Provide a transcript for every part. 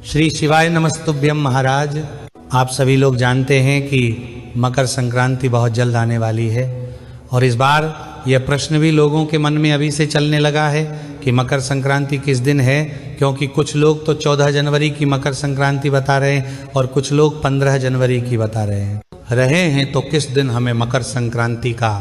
श्री शिवाय नमस्तुभ्यम महाराज। आप सभी लोग जानते हैं कि मकर संक्रांति बहुत जल्द आने वाली है और इस बार यह प्रश्न भी लोगों के मन में अभी से चलने लगा है कि मकर संक्रांति किस दिन है, क्योंकि कुछ लोग तो 14 जनवरी की मकर संक्रांति बता रहे हैं और कुछ लोग 15 जनवरी की बता रहे हैं। तो किस दिन हमें मकर संक्रांति का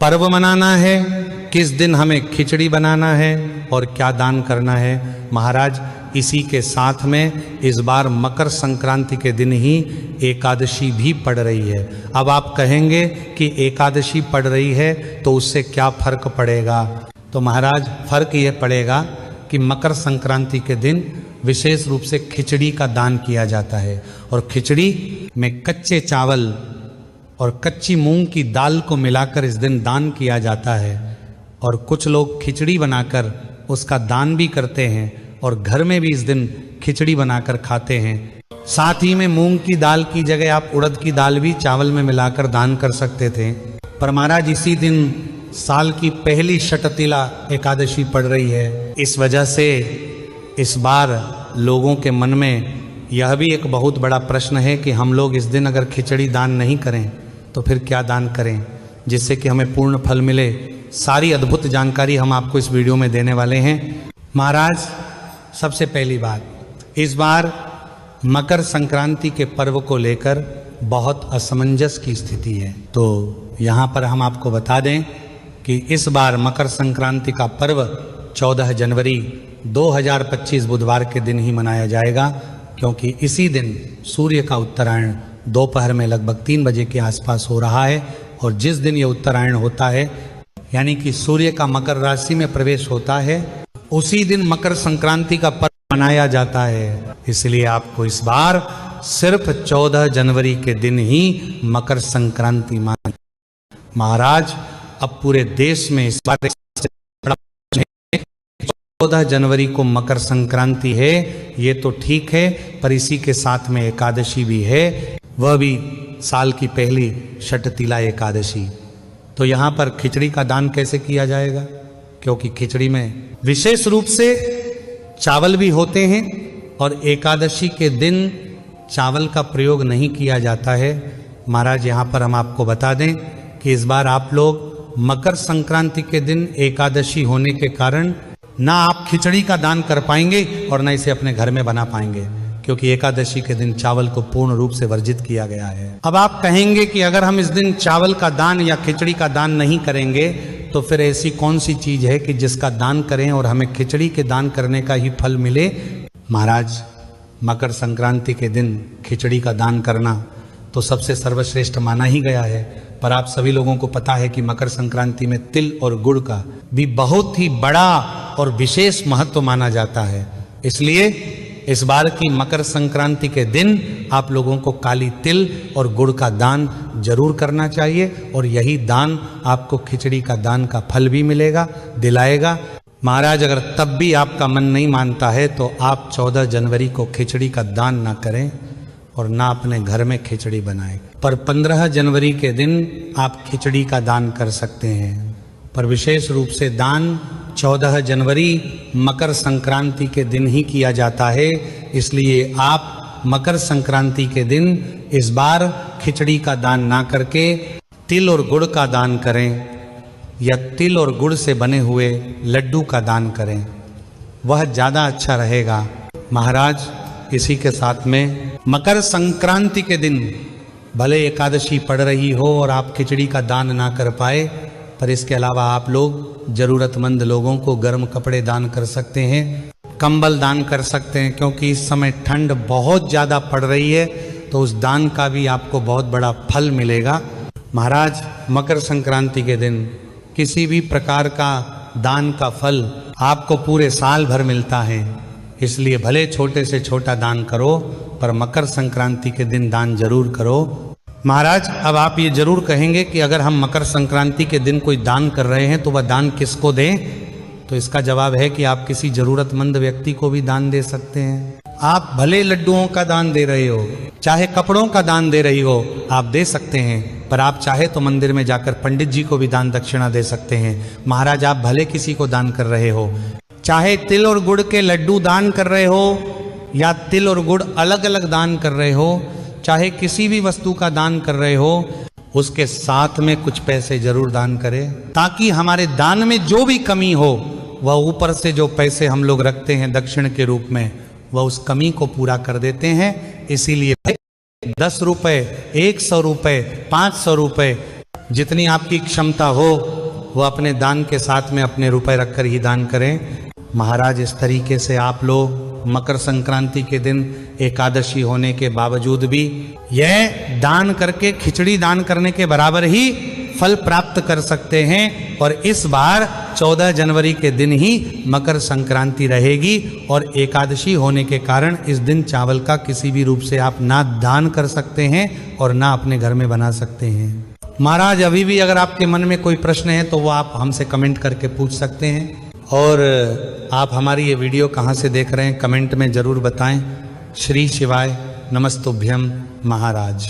पर्व मनाना है, किस दिन हमें खिचड़ी बनाना है और क्या दान करना है महाराज। इसी के साथ में इस बार मकर संक्रांति के दिन ही एकादशी भी पड़ रही है। अब आप कहेंगे कि एकादशी पड़ रही है तो उससे क्या फर्क पड़ेगा, तो महाराज फर्क ये पड़ेगा कि मकर संक्रांति के दिन विशेष रूप से खिचड़ी का दान किया जाता है और खिचड़ी में कच्चे चावल और कच्ची मूंग की दाल को मिलाकर इस दिन दान किया जाता है और कुछ लोग खिचड़ी बनाकर उसका दान भी करते हैं और घर में भी इस दिन खिचड़ी बनाकर खाते हैं। साथ ही में मूंग की दाल की जगह आप उड़द की दाल भी चावल में मिलाकर दान कर सकते थे। पर महाराज इसी दिन साल की पहली शटतिला एकादशी पड़ रही है, इस वजह से इस बार लोगों के मन में यह भी एक बहुत बड़ा प्रश्न है कि हम लोग इस दिन अगर खिचड़ी दान नहीं करें तो फिर क्या दान करें जिससे कि हमें पूर्ण फल मिले। सारी अद्भुत जानकारी हम आपको इस वीडियो में देने वाले हैं महाराज। सबसे पहली बात, इस बार मकर संक्रांति के पर्व को लेकर बहुत असमंजस की स्थिति है, तो यहाँ पर हम आपको बता दें कि इस बार मकर संक्रांति का पर्व 14 जनवरी 2025 बुधवार के दिन ही मनाया जाएगा, क्योंकि इसी दिन सूर्य का उत्तरायण दोपहर में लगभग 3 बजे के आसपास हो रहा है और जिस दिन ये उत्तरायण होता है यानी कि सूर्य का मकर राशि में प्रवेश होता है उसी दिन मकर संक्रांति का पर्व मनाया जाता है। इसलिए आपको इस बार सिर्फ 14 जनवरी के दिन ही मकर संक्रांति माना महाराज। अब पूरे देश में इस बार 14 जनवरी को मकर संक्रांति है, ये तो ठीक है, पर इसी के साथ में एकादशी भी है, वह भी साल की पहली शटतिला एकादशी। तो यहाँ पर खिचड़ी का दान कैसे किया जाएगा, क्योंकि खिचड़ी में विशेष रूप से चावल भी होते हैं और एकादशी के दिन चावल का प्रयोग नहीं किया जाता है। महाराज यहाँ पर हम आपको बता दें कि इस बार आप लोग मकर संक्रांति के दिन एकादशी होने के कारण ना आप खिचड़ी का दान कर पाएंगे और ना इसे अपने घर में बना पाएंगे, क्योंकि एकादशी के दिन चावल को पूर्ण रूप से वर्जित किया गया है। अब आप कहेंगे कि अगर हम इस दिन चावल का दान या खिचड़ी का दान नहीं करेंगे तो फिर ऐसी कौन सी चीज है कि जिसका दान करें और हमें खिचड़ी के दान करने का ही फल मिले। महाराज मकर संक्रांति के दिन खिचड़ी का दान करना तो सबसे सर्वश्रेष्ठ माना ही गया है, पर आप सभी लोगों को पता है कि मकर संक्रांति में तिल और गुड़ का भी बहुत ही बड़ा और विशेष महत्व माना जाता है। इसलिए इस बार की मकर संक्रांति के दिन आप लोगों को काली तिल और गुड़ का दान जरूर करना चाहिए और यही दान आपको खिचड़ी का दान का फल भी मिलेगा, दिलाएगा। महाराज अगर तब भी आपका मन नहीं मानता है तो आप 14 जनवरी को खिचड़ी का दान ना करें और ना अपने घर में खिचड़ी बनाएं, पर 15 जनवरी के दिन आप खिचड़ी का दान कर सकते हैं। पर विशेष रूप से दान 14 जनवरी मकर संक्रांति के दिन ही किया जाता है, इसलिए आप मकर संक्रांति के दिन इस बार खिचड़ी का दान ना करके तिल और गुड़ का दान करें या तिल और गुड़ से बने हुए लड्डू का दान करें, वह ज़्यादा अच्छा रहेगा। महाराज इसी के साथ में मकर संक्रांति के दिन भले एकादशी पड़ रही हो और आप खिचड़ी का दान ना कर पाए, पर इसके अलावा आप लोग जरूरतमंद लोगों को गर्म कपड़े दान कर सकते हैं, कंबल दान कर सकते हैं, क्योंकि इस समय ठंड बहुत ज़्यादा पड़ रही है तो उस दान का भी आपको बहुत बड़ा फल मिलेगा। महाराज मकर संक्रांति के दिन किसी भी प्रकार का दान का फल आपको पूरे साल भर मिलता है, इसलिए भले छोटे से छोटा दान करो पर मकर संक्रांति के दिन दान जरूर करो। महाराज अब आप ये जरूर कहेंगे कि अगर हम मकर संक्रांति के दिन कोई दान कर रहे हैं तो वह दान किसको दें, तो इसका जवाब है कि आप किसी जरूरतमंद व्यक्ति को भी दान दे सकते हैं। आप भले लड्डुओं का दान दे रहे हो, चाहे कपड़ों का दान दे रही हो, आप दे सकते हैं, पर आप चाहे तो मंदिर में जाकर पंडित जी को भी दान दक्षिणा दे सकते हैं। महाराज आप भले किसी को दान कर रहे हो, चाहे तिल और गुड़ के लड्डू दान कर रहे हो या तिल और गुड़ अलग अलग दान कर रहे हो, चाहे किसी भी वस्तु का दान कर रहे हो, उसके साथ में कुछ पैसे जरूर दान करें, ताकि हमारे दान में जो भी कमी हो वह ऊपर से जो पैसे हम लोग रखते हैं दक्षिण के रूप में, वह उस कमी को पूरा कर देते हैं। इसीलिए 10 रुपए, 100 रुपए, 500 रुपए, जितनी आपकी क्षमता हो वो अपने दान के साथ में अपने रुपए रखकर ही दान करें। महाराज, इस तरीके से आप लोग मकर संक्रांति के दिन एकादशी होने के बावजूद भी यह दान करके खिचड़ी दान करने के बराबर ही फल प्राप्त कर सकते हैं। और इस बार 14 जनवरी के दिन ही मकर संक्रांति रहेगी और एकादशी होने के कारण इस दिन चावल का किसी भी रूप से आप ना दान कर सकते हैं और ना अपने घर में बना सकते हैं। महाराज, अभी भी अगर आपके मन में कोई प्रश्न है तो वो आप हमसे कमेंट करके पूछ सकते हैं। और आप हमारी ये वीडियो कहाँ से देख रहे हैं कमेंट में ज़रूर बताएं। श्री शिवाय नमस्तुभ्यम महाराज।